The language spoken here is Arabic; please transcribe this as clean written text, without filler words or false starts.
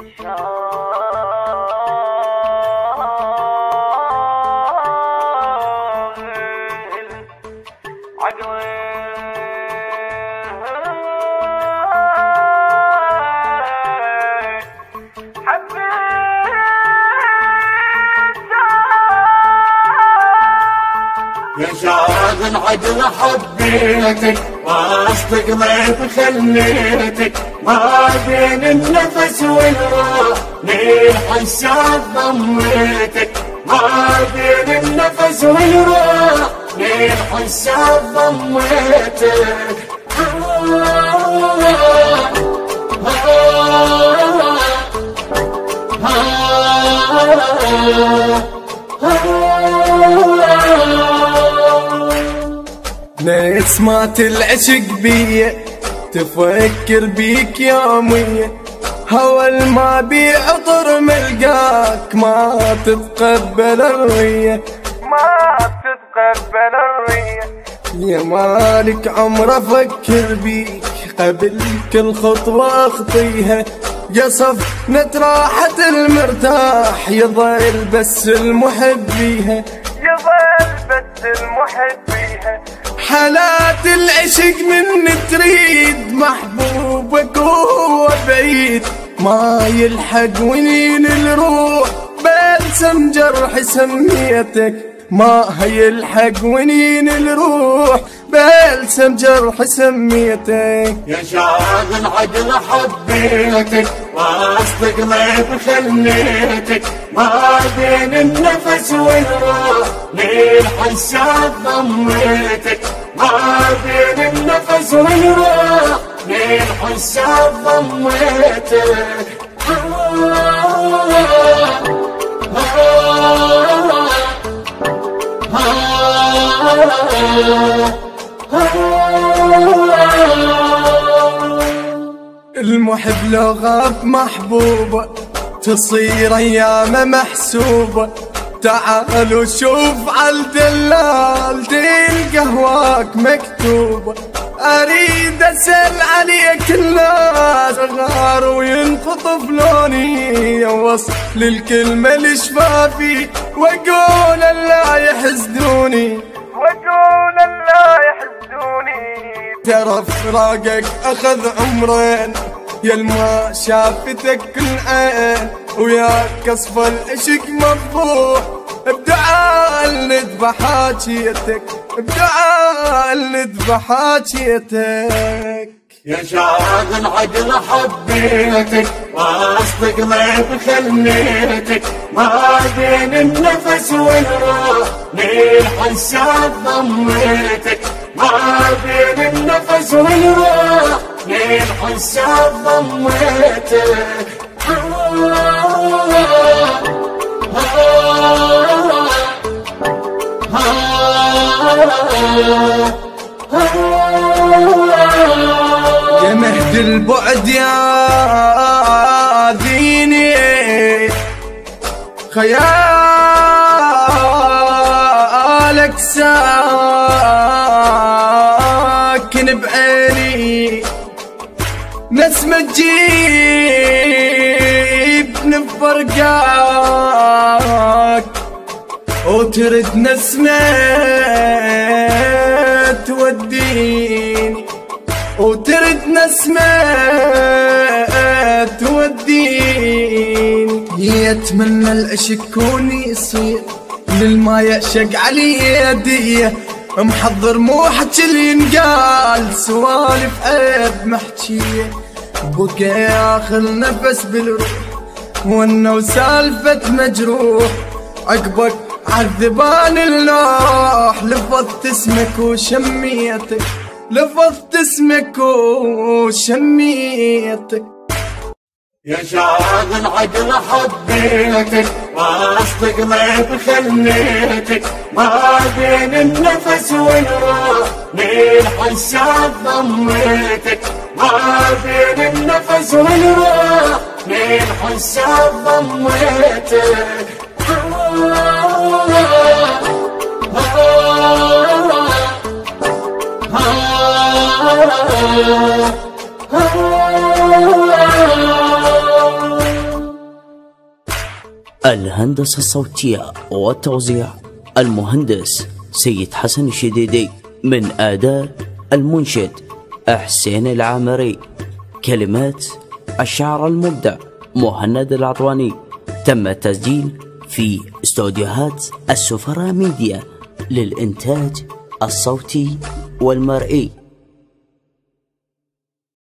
يا شاغل عجل حبيتك واصدق ما خليتك ما بين النفس والروح للحساب ضميتك ما بين النفس والروح للحساب ضميتك نسمات العشق بيه تفكر بيك يوميا هوى ما بي عطر ملقاك ما تتقبل الرية ما تتقبل الرية يا مالك عمر افكر بيك قبل كل خطوة اخطيها قصف نتراحة المرتاح يظل بس المحب بيها يظل بس المحب بيها حالات العشق من تريد محبوبك وهو بعيد ما يلحق ونين الروح بلسم جرح سميتك ما يلحق ونين الروح بلسم جرح سميتك يا شاغل عجل حبيتك واصدق ما خليتك ما بين النفس والروح للحساب ضميتك ما بين النفس والروح للحساب ضميتك المحب لو غاب محبوبه تصير ايامه محسوبه تعالوا شوف عالدلال تلقى هواك مكتوبه اريد اسال عليك الناس غار وينخطف لوني وصل للكلمه لشفافي واقول لا يحسدوني واقول لا يحسدوني ترى فراقك اخذ عمرين يا الما شافتك كل عين وياك اصفى العشق مفضوح بدعاء ندبح حاجيتك بدعاء ندبح حاجيتك يا شاغل عجل حبيتك واصدق ما خليتك ما بين النفس والروح للحساب ضميتك ما بين النفس والروح للحساب ضميتك يا مهد البعد يا ديني خيالك ساكن بعيني نسمة تجيب نفرقاك وترد نسمة توديني وترد نسمة توديني يتمنى العشق كون يصير للما يعشق علي يديه محضر مو حكي اللي ينقال سوالف عيب محجية بقى اخر نفس بالروح وانا وسالفة مجروح عقبك عالذبان النوح لفظت اسمك وشميتك لفظت اسمك وشميتك يا شاغل عجل حبيتك واصدق ما خليتك ما بين النفس والروح للحساب ضميتك ما بين النفس والروح للحساب ضميتك الهندسة الصوتية والتوزيع المهندس سيد حسن الشديدي. من أداء المنشد حسين العامري. كلمات الشعر المبدع مهند العطواني. تم التسجيل في استوديوهات السفراء ميديا للإنتاج الصوتي والمرئي.